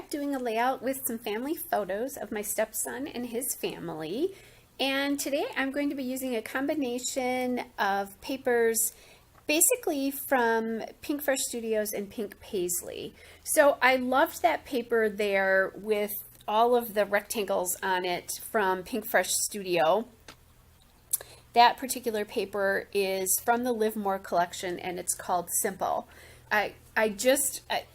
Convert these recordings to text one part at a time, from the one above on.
back doing a layout with some family photos of my stepson and his family. And today I'm going to be using a combination of papers basically from Pink Fresh Studios and Pink Paisley. So I loved that paper there with all of the rectangles on it from Pink Fresh Studio. That particular paper is from the Live More collection and it's called Simple.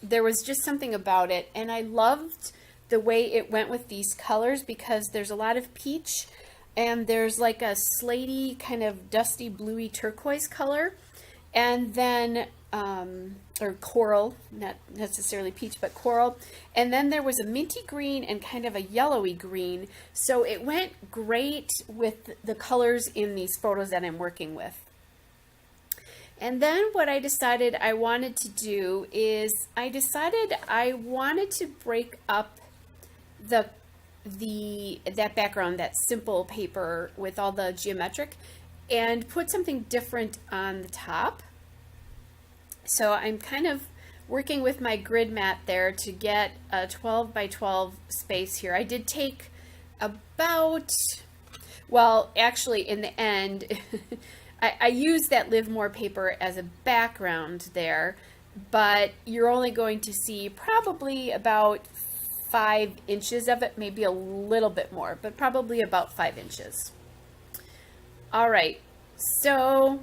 There was just something about it, and I loved the way it went with these colors because there's a lot of peach and there's like a slatey kind of dusty bluey turquoise color, and then or coral, not necessarily peach but coral, and then there was a minty green and kind of a yellowy green. So it went great with the colors in these photos that I'm working with. And then what I decided I wanted to do is I wanted to break up that background, that simple paper with all the geometric, and put something different on the top. So I'm kind of working with my grid mat there to get a 12 by 12 space here. I did take about, well, actually in the end, I used that Live More paper as a background there, but you're only going to see probably about 5 inches of it, maybe a little bit more, but probably about 5 inches. All right, so,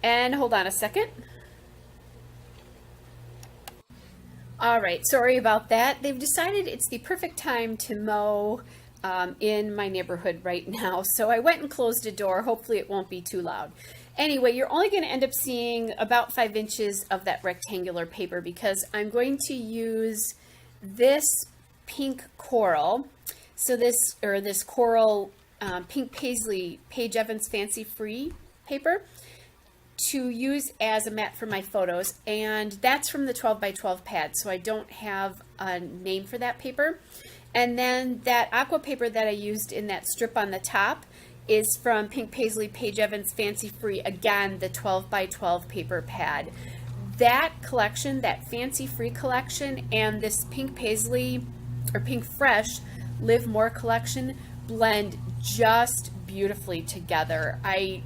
and hold on a second. All right, sorry about that. They've decided it's the perfect time to mow in my neighborhood right now. So I went and closed a door. Hopefully it won't be too loud. Anyway, you're only going to end up seeing about 5 inches of that rectangular paper because I'm going to use this pink coral. So this coral Pink Paisley Paige Evans Fancy Free paper to use as a mat for my photos. And that's from the 12 by 12 pad. So I don't have a name for that paper. And then that aqua paper that I used in that strip on the top is from Pink Paisley Paige Evans Fancy Free, again, the 12 by 12 paper pad. That collection, that Fancy Free collection, and this Pink Paisley, or Pink Fresh Live More collection blend just beautifully together. I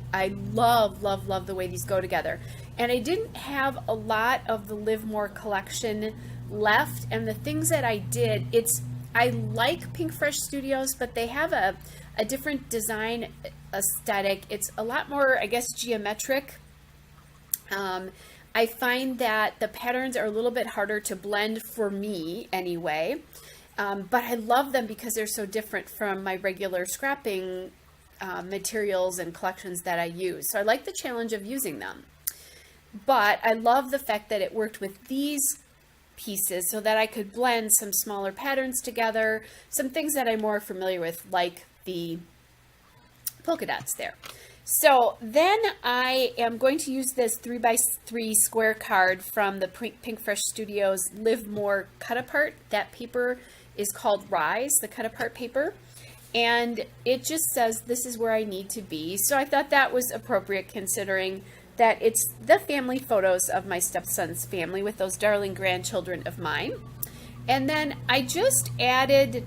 love, love, love the way these go together. And I didn't have a lot of the Live More collection left, and the things that I did, I like Pink Fresh Studios, but they have a different design aesthetic. It's a lot more, I guess, geometric. I find that the patterns are a little bit harder to blend for me anyway, but I love them because they're so different from my regular scrapping materials and collections that I use. So I like the challenge of using them. But I love the fact that it worked with these pieces so that I could blend some smaller patterns together, some things that I'm more familiar with, like the polka dots there. So then I am going to use this 3x3 square card from the Pink Fresh Studios Live More cut apart. That paper is called Rise, the cut apart paper, and it just says this is where I need to be. So I thought that was appropriate considering that it's the family photos of my stepson's family with those darling grandchildren of mine. And then I just added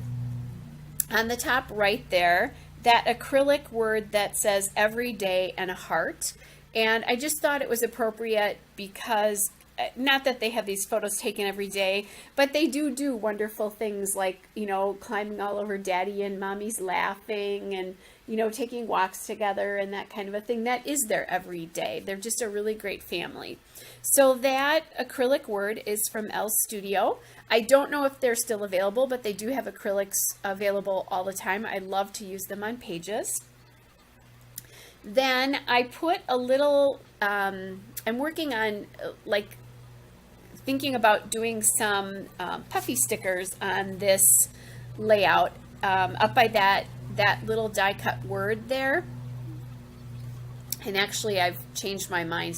on the top right there that acrylic word that says every day and a heart. And I just thought it was appropriate because, not that they have these photos taken every day, but they do wonderful things like, you know, climbing all over daddy and mommy's laughing, and, you know, taking walks together and that kind of a thing. That is there every day. They're just a really great family. So that acrylic word is from Elle Studio. I don't know if they're still available, but they do have acrylics available all the time. I love to use them on pages. Then I put a little, I'm working on thinking about doing some puffy stickers on this layout up by that little die cut word there. And actually I've changed my mind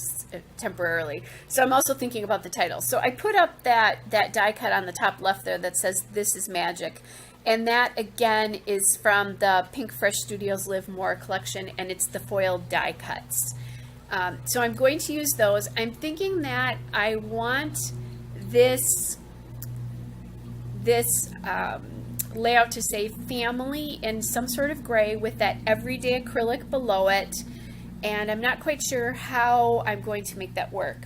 temporarily. So I'm also thinking about the title. So I put up that die cut on the top left there that says "This is Magic." And that again is from the Pink Fresh Studios Live More collection, and it's the foil die cuts. So I'm going to use those. I'm thinking that I want this this layout to say family in some sort of gray with that everyday acrylic below it. And I'm not quite sure how I'm going to make that work.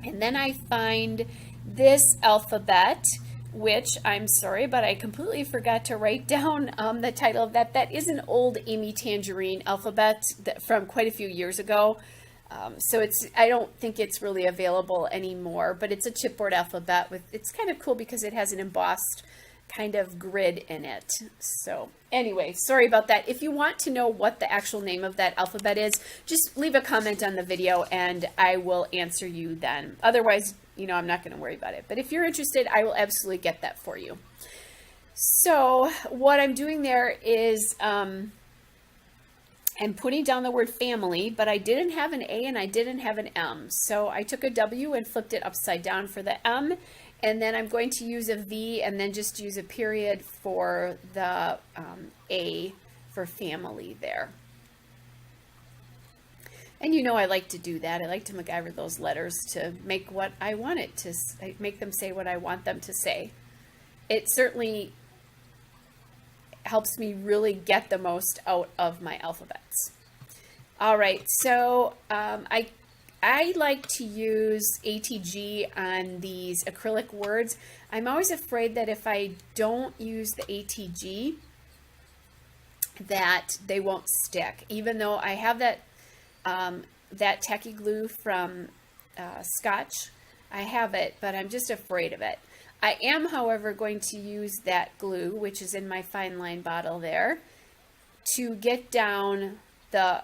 And then I find this alphabet, which I'm sorry, but I completely forgot to write down the title of that. That is an old Amy Tangerine alphabet from quite a few years ago. So I don't think it's really available anymore, but it's a chipboard alphabet it's kind of cool because it has an embossed kind of grid in it. So anyway, sorry about that. If you want to know what the actual name of that alphabet is, just leave a comment on the video and I will answer you then. Otherwise, I'm not going to worry about it. But if you're interested, I will absolutely get that for you. So what I'm doing there is I'm putting down the word family, but I didn't have an A and I didn't have an M. So I took a W and flipped it upside down for the M. And then I'm going to use a V and then just use a period for the A for family there. And I like to do that. I like to MacGyver those letters to make what I want it to, make them say what I want them to say. It certainly helps me really get the most out of my alphabets. All right, so I like to use ATG on these acrylic words. I'm always afraid that if I don't use the ATG, that they won't stick. Even though I have that tacky glue from Scotch, I have it, but I'm just afraid of it. I am, however, going to use that glue, which is in my fine line bottle there, to get down the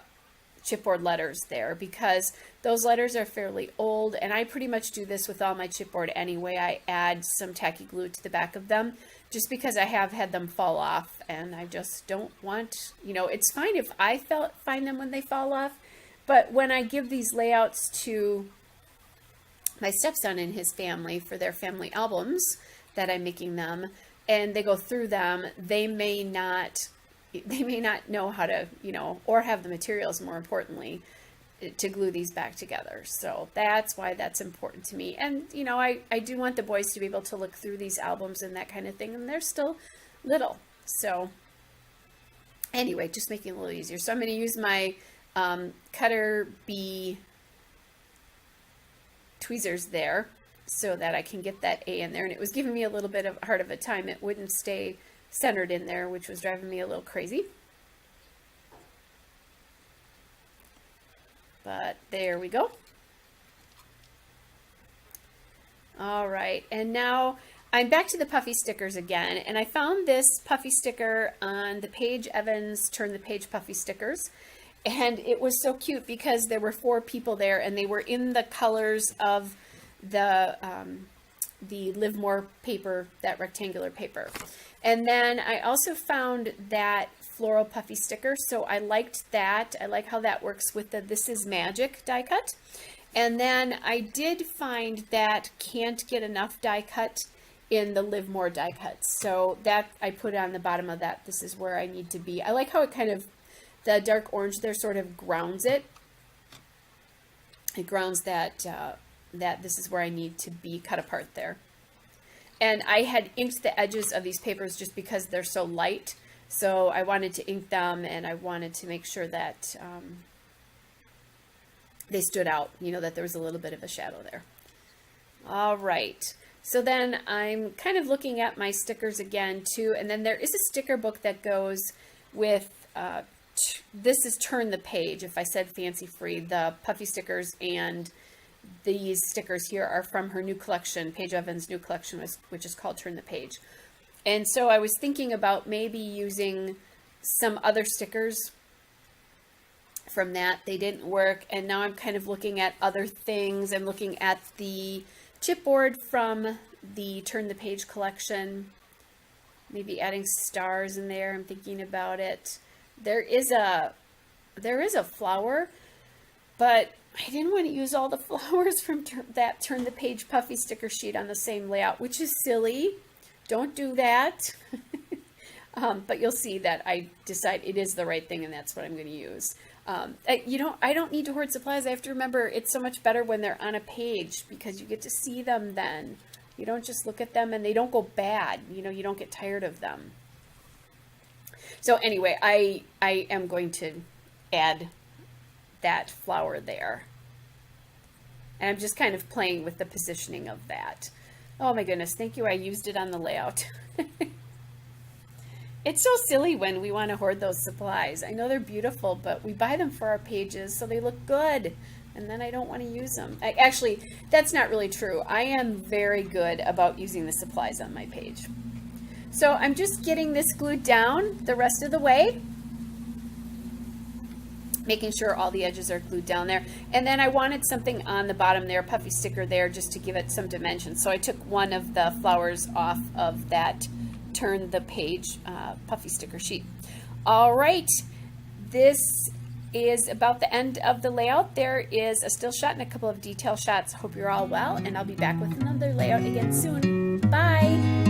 chipboard letters there, because those letters are fairly old, and I pretty much do this with all my chipboard anyway. I add some tacky glue to the back of them just because I have had them fall off, and I just don't want, it's fine if I find them when they fall off, but when I give these layouts to my stepson and his family for their family albums that I'm making them, and they go through them, they may not know how to, or have the materials, more importantly, to glue these back together. So that's why that's important to me. And, I do want the boys to be able to look through these albums and that kind of thing, and they're still little. So anyway, just making it a little easier. So I'm going to use my Cutter B tweezers there so that I can get that A in there. And it was giving me a little bit of hard of a time. It wouldn't stay centered in there, which was driving me a little crazy. But there we go. All right, and now I'm back to the puffy stickers again, and I found this puffy sticker on the Paige Evans Turn the Page puffy stickers, and it was so cute because there were 4 people there, and they were in the colors of the Livermore paper, that rectangular paper. And then I also found that floral puffy sticker, so I liked that. I like how that works with the This Is Magic die cut. And then I did find that Can't Get Enough die cut in the Livermore die cut. So that I put on the bottom of that. This is where I need to be. I like how it kind of, the dark orange there sort of grounds it. It grounds that, that this is where I need to be cut apart there. And I had inked the edges of these papers just because they're so light. So I wanted to ink them, and I wanted to make sure that they stood out, that there was a little bit of a shadow there. All right. So then I'm kind of looking at my stickers again too. And then there is a sticker book that goes with, this is Turn the Page. If I said fancy free, the puffy stickers and these stickers here are from her new collection, Paige Evans' new collection, which is called Turn the Page. And so I was thinking about maybe using some other stickers from that. They didn't work, and now I'm kind of looking at other things. I'm looking at the chipboard from the Turn the Page collection, maybe adding stars in there. I'm thinking about it. There is a flower, but I didn't want to use all the flowers from that Turn the Page puffy sticker sheet on the same layout, which is silly. Don't do that. But you'll see that I decide it is the right thing, and that's what I'm going to use. I don't need to hoard supplies. I have to remember it's so much better when they're on a page because you get to see them then. You don't just look at them and they don't go bad. You know, you don't get tired of them. So anyway, I am going to add that flower there. And I'm just kind of playing with the positioning of that. Oh my goodness, thank you. I used it on the layout. It's so silly when we want to hoard those supplies. I know they're beautiful, but we buy them for our pages so they look good. And then I don't want to use them. Actually, that's not really true. I am very good about using the supplies on my page. So I'm just getting this glued down the rest of the way, making sure all the edges are glued down there. And then I wanted something on the bottom there, a puffy sticker there, just to give it some dimension. So I took one of the flowers off of that turn the page puffy sticker sheet. All right, this is about the end of the layout. There is a still shot and a couple of detail shots. Hope you're all well, and I'll be back with another layout again soon. Bye.